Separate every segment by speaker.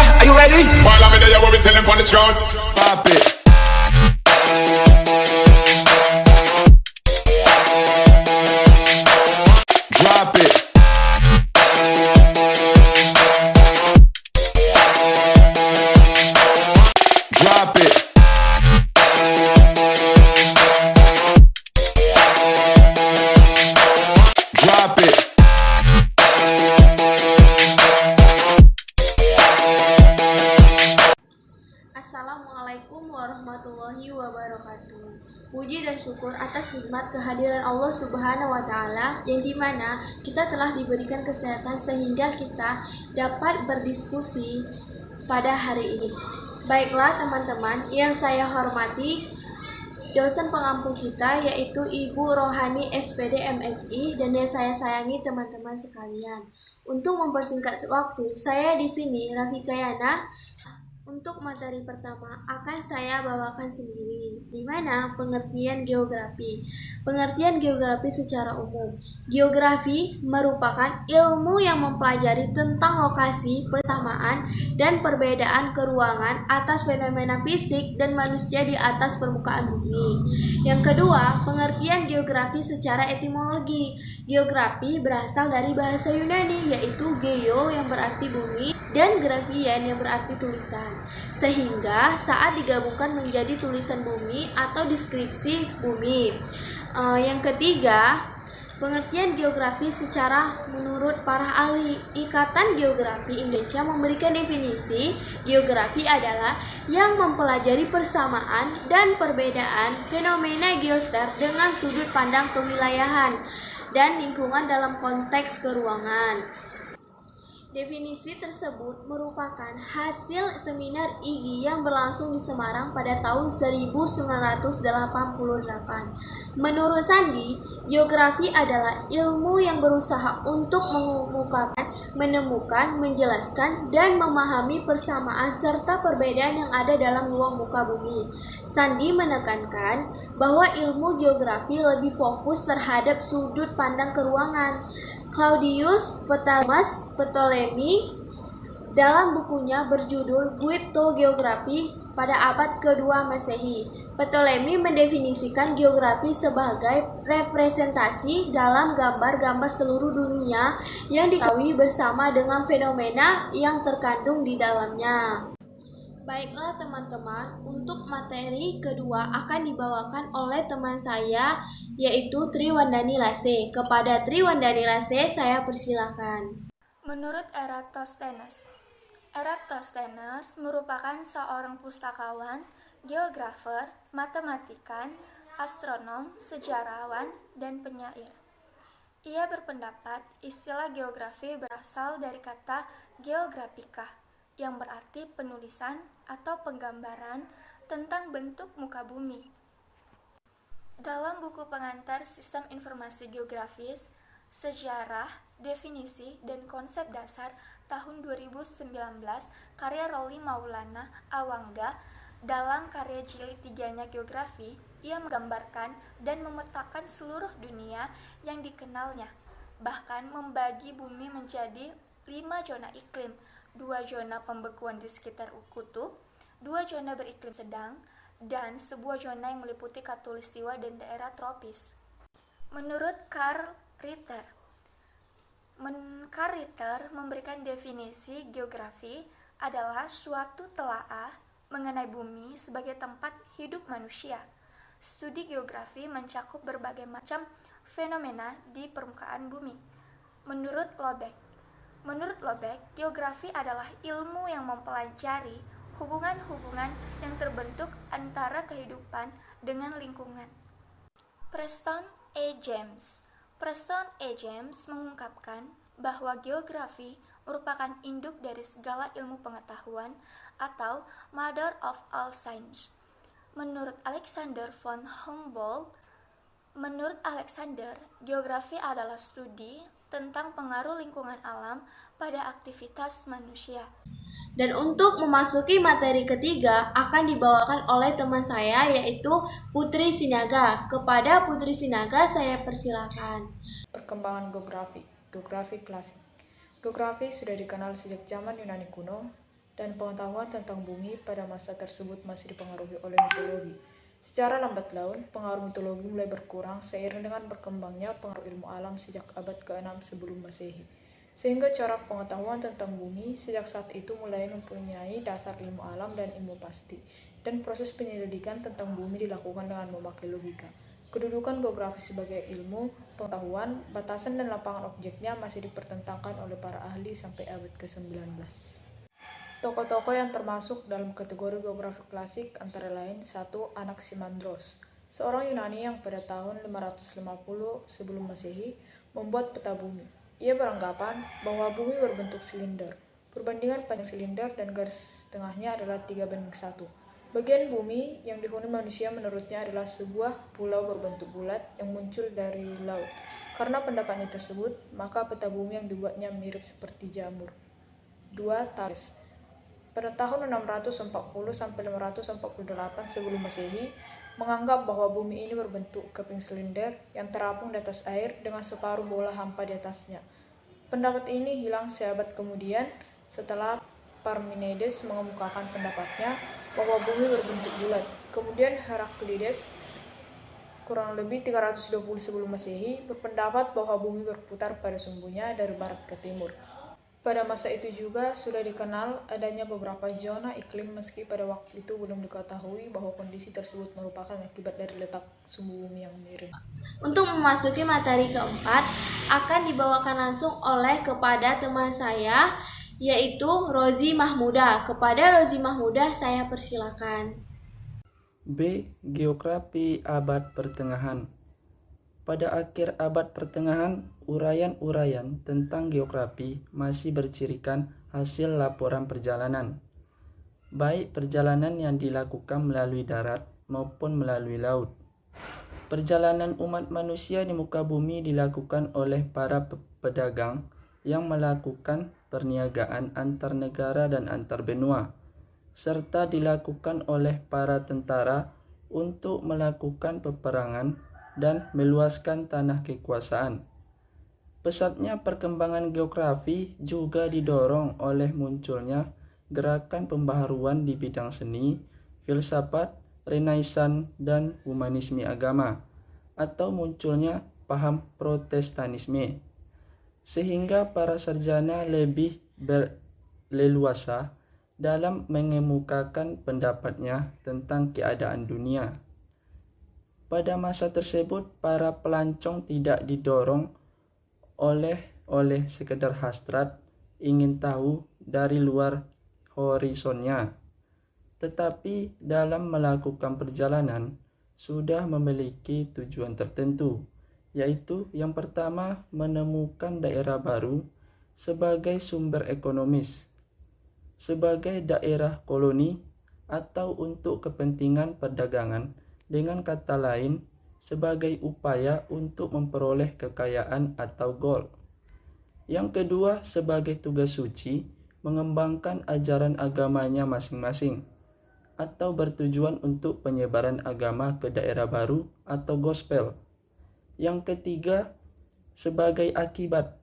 Speaker 1: Are you ready?
Speaker 2: While I'm in there, what we tell them on the throne.
Speaker 1: Pop it. Drop it. Drop it. Drop it.
Speaker 3: Assalamualaikum warahmatullahi wabarakatuh. Puji dan syukur atas nikmat kehadiran Allah Subhanahu wa Ta'ala, yang dimana kita telah diberikan kesehatan sehingga kita dapat berdiskusi pada hari ini. Baiklah teman-teman, yang saya hormati dosen pengampu kita yaitu Ibu Rohani SPD MSI, dan yang saya sayangi teman-teman sekalian. Untuk mempersingkat waktu, saya di sini Rafika Yana. Untuk materi pertama akan saya bawakan sendiri, di mana pengertian geografi. Pengertian geografi secara umum. Geografi merupakan ilmu yang mempelajari tentang lokasi, persamaan, dan perbedaan keruangan atas fenomena fisik dan manusia di atas permukaan bumi. Yang kedua, pengertian geografi secara etimologi. Geografi berasal dari bahasa Yunani, yaitu geo yang berarti bumi dan grafien yang berarti tulisan, sehingga saat digabungkan menjadi tulisan bumi atau deskripsi bumi. Yang ketiga, pengertian geografi secara menurut para ahli. Ikatan Geografi Indonesia memberikan definisi geografi adalah yang mempelajari persamaan dan perbedaan fenomena geosfer dengan sudut pandang kewilayahan dan lingkungan dalam konteks keruangan. Definisi tersebut merupakan hasil seminar IGI yang berlangsung di Semarang pada tahun 1988. Menurut Sandi, geografi adalah ilmu yang berusaha untuk mengemukakan, menemukan, menjelaskan, dan memahami persamaan serta perbedaan yang ada dalam ruang muka bumi. Sandi menekankan bahwa ilmu geografi lebih fokus terhadap sudut pandang keruangan. Claudius Ptolemy dalam bukunya berjudul Guide to Geography pada abad kedua Masehi. Ptolemy mendefinisikan geografi sebagai representasi dalam gambar-gambar seluruh dunia yang diketahui bersama dengan fenomena yang terkandung di dalamnya. Baiklah teman-teman, untuk materi kedua akan dibawakan oleh teman saya yaitu Triwandani Lase. Kepada Triwandani Lase saya persilakan.
Speaker 4: Menurut Eratosthenes merupakan seorang pustakawan, geografer, matematikan, astronom, sejarawan, dan penyair. Ia berpendapat istilah geografi berasal dari kata geografika, yang berarti penulisan atau penggambaran tentang bentuk muka bumi. Dalam buku pengantar Sistem Informasi Geografis, Sejarah, Definisi, dan Konsep Dasar tahun 2019 karya Rolly Maulana Awangga, dalam karya jilid 3-nya Geografi, ia menggambarkan dan memetakan seluruh dunia yang dikenalnya, bahkan membagi bumi menjadi 5 zona iklim, 2 zona pembekuan di sekitar kutub, 2 zona beriklim sedang, dan sebuah zona yang meliputi khatulistiwa dan daerah tropis. Menurut Karl Ritter memberikan definisi geografi adalah suatu telaah mengenai bumi sebagai tempat hidup manusia. Studi geografi mencakup berbagai macam fenomena di permukaan bumi. Menurut Lobeck, geografi adalah ilmu yang mempelajari hubungan-hubungan yang terbentuk antara kehidupan dengan lingkungan. Preston A. James mengungkapkan bahwa geografi merupakan induk dari segala ilmu pengetahuan atau mother of all science. Menurut Alexander von Humboldt, geografi adalah studi tentang pengaruh lingkungan alam pada aktivitas manusia.
Speaker 3: Dan untuk memasuki materi ketiga akan dibawakan oleh teman saya yaitu Putri Sinaga. Kepada Putri Sinaga saya persilakan.
Speaker 5: Perkembangan geografi klasik. Geografi sudah dikenal sejak zaman Yunani kuno. dan pengetahuan tentang bumi pada masa tersebut masih dipengaruhi oleh mitologi. Secara lambat laun, pengaruh mitologi mulai berkurang seiring dengan berkembangnya pengaruh ilmu alam sejak abad ke-6 sebelum Masehi. Sehingga cara pengetahuan tentang bumi sejak saat itu mulai mempunyai dasar ilmu alam dan ilmu pasti, dan proses penyelidikan tentang bumi dilakukan dengan memakai logika. Kedudukan geografi sebagai ilmu pengetahuan, batasan dan lapangan objeknya masih dipertentangkan oleh para ahli sampai abad ke-19. Tokoh-tokoh yang termasuk dalam kategori geografi klasik antara lain 1. Anaximandros, seorang Yunani yang pada tahun 550 sebelum Masehi membuat peta bumi. Ia beranggapan bahwa bumi berbentuk silinder. Perbandingan panjang silinder dan garis tengahnya adalah 3:1. Bagian bumi yang dihuni manusia menurutnya adalah sebuah pulau berbentuk bulat yang muncul dari laut. Karena pendapatnya tersebut, maka peta bumi yang dibuatnya mirip seperti jamur. 2. Thales, pada tahun 640-548 sebelum Masehi, menganggap bahwa bumi ini berbentuk keping silinder yang terapung di atas air dengan separuh bola hampa di atasnya. Pendapat ini hilang seabad kemudian setelah Parmenides mengemukakan pendapatnya bahwa bumi berbentuk bulat. Kemudian Heraklides kurang lebih 320 sebelum Masehi berpendapat bahwa bumi berputar pada sumbunya dari barat ke timur. Pada masa itu juga sudah dikenal adanya beberapa zona iklim meski pada waktu itu belum diketahui bahwa kondisi tersebut merupakan akibat dari letak sumbu bumi yang miring.
Speaker 3: Untuk memasuki materi keempat, akan dibawakan langsung oleh kepada teman saya, yaitu Rozi Mahmuda. Kepada Rozi Mahmuda saya persilakan.
Speaker 6: B. Geografi abad pertengahan. Pada akhir abad pertengahan, uraian-uraian tentang geografi masih bercirikan hasil laporan perjalanan, baik perjalanan yang dilakukan melalui darat maupun melalui laut. Perjalanan umat manusia di muka bumi dilakukan oleh para pedagang yang melakukan perniagaan antar negara dan antar benua, serta dilakukan oleh para tentara untuk melakukan peperangan dan meluaskan tanah kekuasaan. Pesatnya perkembangan geografi juga didorong oleh munculnya gerakan pembaharuan di bidang seni, filsafat, Renaissance, dan humanisme agama, atau munculnya paham Protestanisme, sehingga para sarjana lebih berleluasa dalam mengemukakan pendapatnya tentang keadaan dunia. Pada masa tersebut, para pelancong tidak didorong oleh sekedar hasrat ingin tahu dari luar horizonnya, tetapi dalam melakukan perjalanan sudah memiliki tujuan tertentu, yaitu yang pertama menemukan daerah baru sebagai sumber ekonomis, sebagai daerah koloni, atau untuk kepentingan perdagangan. Dengan kata lain, sebagai upaya untuk memperoleh kekayaan atau gold. Yang kedua, sebagai tugas suci, mengembangkan ajaran agamanya masing-masing, atau bertujuan untuk penyebaran agama ke daerah baru atau gospel. Yang ketiga, sebagai akibat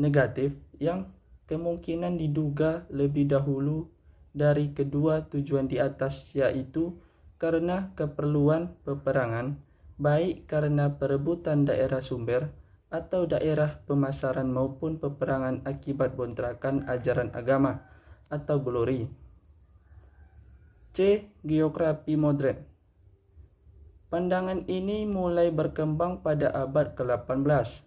Speaker 6: negatif yang kemungkinan diduga lebih dahulu dari kedua tujuan di atas, yaitu karena keperluan peperangan, baik karena perebutan daerah sumber atau daerah pemasaran maupun peperangan akibat bontrakan ajaran agama atau glory. C. Geografi modern. Pandangan ini mulai berkembang pada abad ke-18.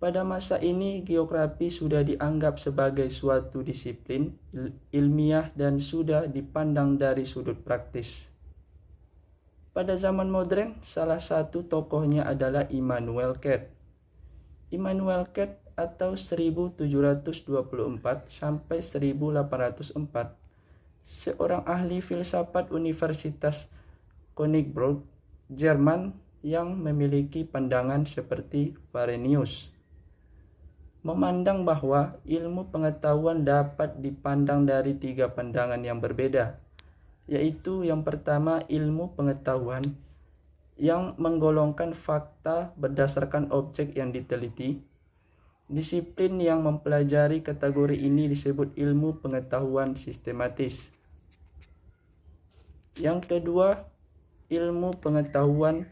Speaker 6: Pada masa ini, geografi sudah dianggap sebagai suatu disiplin ilmiah dan sudah dipandang dari sudut praktis. Pada zaman modern, salah satu tokohnya adalah Immanuel Kant. Immanuel Kant atau 1724 sampai 1804, seorang ahli filsafat Universitas Königsberg, Jerman, yang memiliki pandangan seperti Varenius. Memandang bahwa ilmu pengetahuan dapat dipandang dari 3 pandangan yang berbeda, yaitu yang pertama ilmu pengetahuan yang menggolongkan fakta berdasarkan objek yang diteliti. Disiplin yang mempelajari kategori ini disebut ilmu pengetahuan sistematis. Yang kedua, ilmu pengetahuan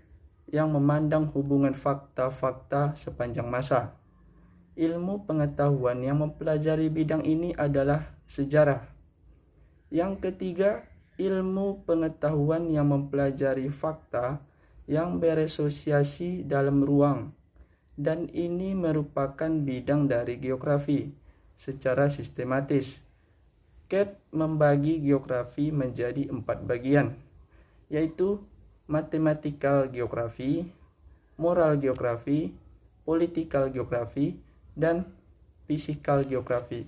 Speaker 6: yang memandang hubungan fakta-fakta sepanjang masa. Ilmu pengetahuan yang mempelajari bidang ini adalah sejarah. Yang ketiga, ilmu pengetahuan yang mempelajari fakta yang berasosiasi dalam ruang, dan ini merupakan bidang dari geografi secara sistematis. Cat membagi geografi menjadi 4 bagian, yaitu mathematical geografi, moral geografi, political geografi, dan physical geografi.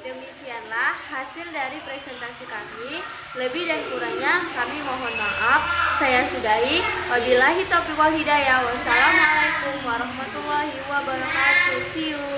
Speaker 3: Demikianlah hasil dari presentasi kami. Lebih dan kurangnya kami mohon maaf. Saya sudahi. Wabillahi taufiq wal hidayah. Wassalamualaikum warahmatullahi wabarakatuh. See you.